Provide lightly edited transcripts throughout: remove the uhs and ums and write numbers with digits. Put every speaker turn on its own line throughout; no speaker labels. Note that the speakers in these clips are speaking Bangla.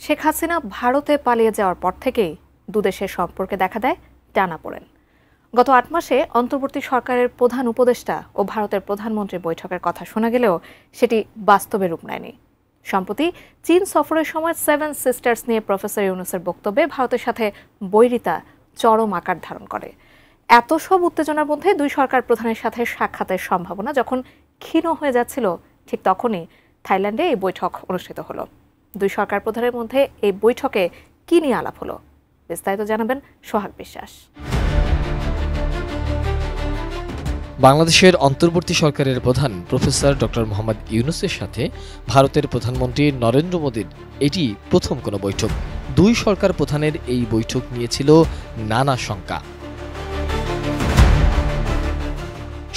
শেখ হাসিনা ভারতে পালিয়ে যাওয়ার পর থেকেই দুদেশের সম্পর্কে দেখা দেয় টানাপোড়েন। গত ৮ মাসে অন্তর্বর্তী সরকারের প্রধান উপদেষ্টা ও ভারতের প্রধানমন্ত্রীর বৈঠকের কথা শোনা গেলেও সেটি বাস্তবে রূপ নেয়নি। সম্প্রতি চীন সফরের সময় 7 সিস্টার্স নিয়ে প্রফেসর ইউনূসের বক্তব্যে ভারতের সাথে বৈরিতা চরম আকার ধারণ করে। এত সব উত্তেজনার মধ্যে দুই সরকার প্রধানের সাথে সাক্ষাতের সম্ভাবনা যখন ক্ষীণ হয়ে যাচ্ছিল, ঠিক তখনই থাইল্যান্ডে এই বৈঠক অনুষ্ঠিত হলো। দুই সরকার প্রধানের মধ্যে এই বৈঠকে কি নিয়ে আলাপ হলো, বিস্তারিত জানাবেন সোহাগ বিশ্বাস।
বাংলাদেশের অন্তর্বর্তী সরকারের প্রধান প্রফেসর ডক্টর মোহাম্মদ ইউনূসের সাথে ভারতের প্রধানমন্ত্রী নরেন্দ্র মোদীর এটি প্রথম কোনো বৈঠক। দুই সরকার প্রধানের এই বৈঠক নিয়েছিল নানা শঙ্কা।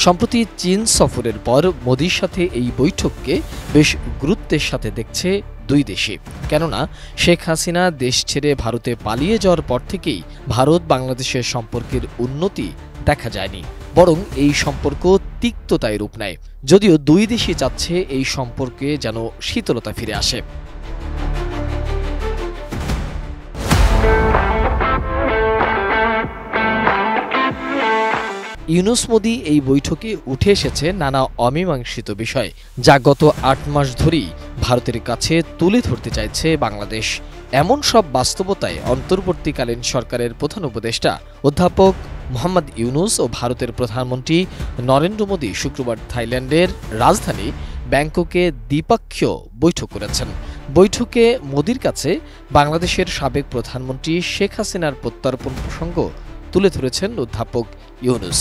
সম্প্রতি চীন সফরের পর মোদীর সাথে এই বৈঠককে বেশ গুরুত্বের সাথে দেখছে দুই দেশে। কেননা শেখ হাসিনা দেশ ছেড়ে ভারতে পালিয়ে যাওয়ার পর থেকেই ভারত বাংলাদেশের সম্পর্কের উন্নতি দেখা যায়নি, বরং এই সম্পর্ক তিক্ততায় রূপ নেয়। যদিও দুই দেশই চাচ্ছে এই সম্পর্কে যেন শীতলতা ফিরে আসে। ইউনূস মোদি এই বৈঠকে উঠে এসেছে নানা অমীমাংসিত বিষয়, যা গত ৮ মাস ধরেই ভারতের কাছে তুলে ধরতে চাইছে বাংলাদেশ। এমন সব বাস্তবতায় অন্তর্বর্তীকালীন সরকারের প্রধান উপদেষ্টা অধ্যাপক মোহাম্মদ ইউনূস ও ভারতের প্রধানমন্ত্রী নরেন্দ্র মোদী শুক্রবার থাইল্যান্ডের রাজধানী ব্যাংককে দ্বিপক্ষীয় বৈঠক করেছেন। বৈঠকে মোদীর কাছে বাংলাদেশের সাবেক প্রধানমন্ত্রী শেখ হাসিনার প্রত্যর্পণ প্রসঙ্গ তুলে ধরেছেন অধ্যাপক ইউনূস।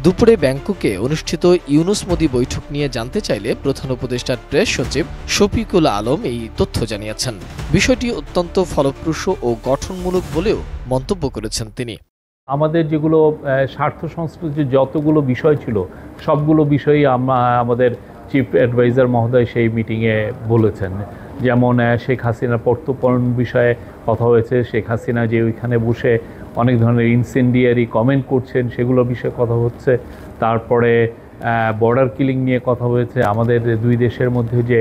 দুপুরে ব্যাংককে অনুষ্ঠিত ইউনূস মোদী বৈঠক নিয়ে জানতে চাইলে প্রধান উপদেষ্টার প্রেস সচিব শফিকুল আলম এই তথ্য জানিয়েছেন। বিষয়টি অত্যন্ত ফলপ্রসূ ও গঠনমূলক বলেও মন্তব্য করেছেন তিনি।
আমাদের যেগুলো স্বার্থ সংশ্লিষ্ট যতগুলো বিষয় ছিল, সবগুলো বিষয়ই আমাদের চিফ অ্যাডভাইজার মহোদয় সেই মিটিংয়ে বলেছেন। যেমন শেখ হাসিনার প্রত্যর্পণ বিষয়ে কথা হয়েছে, শেখ হাসিনা যে ওইখানে বসে অনেক ধরনের ইনসেন্ডিয়ারি কমেন্ট করছেন সেগুলোর বিষয়ে কথা হচ্ছে। তারপরে বর্ডার কিলিং নিয়ে কথা হয়েছে। আমাদের দুই দেশের মধ্যে যে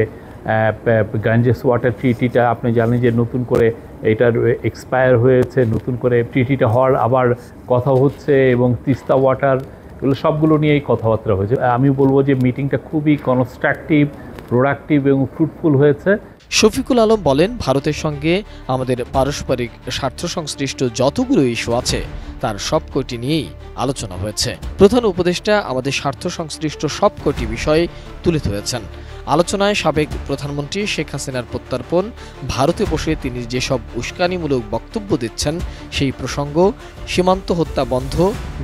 গাঞ্জেস ওয়াটার ট্রিটিটা আপনি জানেন যে নতুন করে এটার এক্সপায়ার হয়েছে, নতুন করে ট্রিটিটা হওয়ার আবার কথা হচ্ছে, এবং তিস্তা ওয়াটার, এগুলো সবগুলো নিয়েই কথাবার্তা হয়েছে। আমি বলবো যে মিটিংটা খুবই কনস্ট্রাকটিভ, প্রোডাক্টিভ এবং ফ্রুটফুল হয়েছে।
শফিকুল আলম বলেন, ভারতের সঙ্গে আমাদের পারস্পরিক স্বার্থ সংশ্লিষ্ট যতগুলো ইস্যু আছে তার সবকটি নিয়েই আলোচনা হয়েছে। প্রধান উপদেষ্টা আমাদের স্বার্থ সংশ্লিষ্ট সবকটি বিষয় তুলে ধরেছেন। আলোচনায় সাবেক প্রধানমন্ত্রী শেখ হাসিনার প্রত্যর্পণ, ভারতে বসে তিনি যেসব উস্কানিমূলক বক্তব্য দিচ্ছেন সেই প্রসঙ্গ, সীমান্ত হত্যা বন্ধ,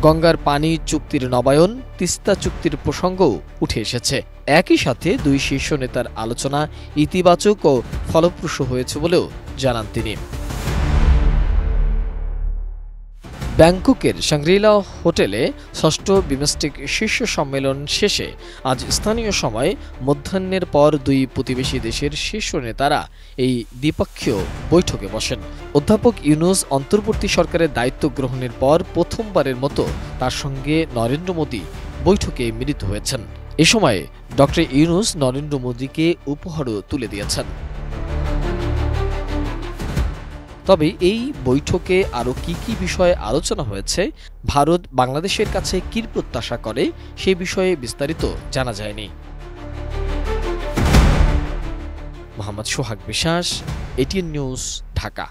গঙ্গার পানি চুক্তির নবায়ন, তিস্তা চুক্তির প্রসঙ্গও উঠে এসেছে। একই সাথে দুই শীর্ষ নেতার আলোচনা ইতিবাচক ও ফলপ্রসূ হয়েছে বলেও জানান তিনি। ব্যাংককের শাংগ্রিলা হোটেলে ষষ্ঠ বিমস্টেক শীর্ষ সম্মেলন শেষে আজ স্থানীয় সময় মধ্যাহ্নের পর দুই প্রতিবেশী দেশের শীর্ষ নেতারা এই দ্বিপক্ষীয় বৈঠকে বসেন। অধ্যাপক ইউনূস অন্তর্বর্তী সরকারের দায়িত্ব গ্রহণের পর প্রথমবারের মতো তার সঙ্গে নরেন্দ্র মোদী বৈঠকে মিলিত হয়েছেন। এ সময় ডক্টর ইউনূস নরেন্দ্র মোদীকে উপহারও তুলে দিয়েছেন। তবে এই বৈঠকে আরও কি বিষয়ে আলোচনা হয়েছে, ভারত বাংলাদেশের কাছে কী প্রত্যাশা করে সে বিষয়ে বিস্তারিত জানা যায়নি। মোহাম্মদ সোহাগ বিশ্বাস, এটিএন নিউজ, ঢাকা।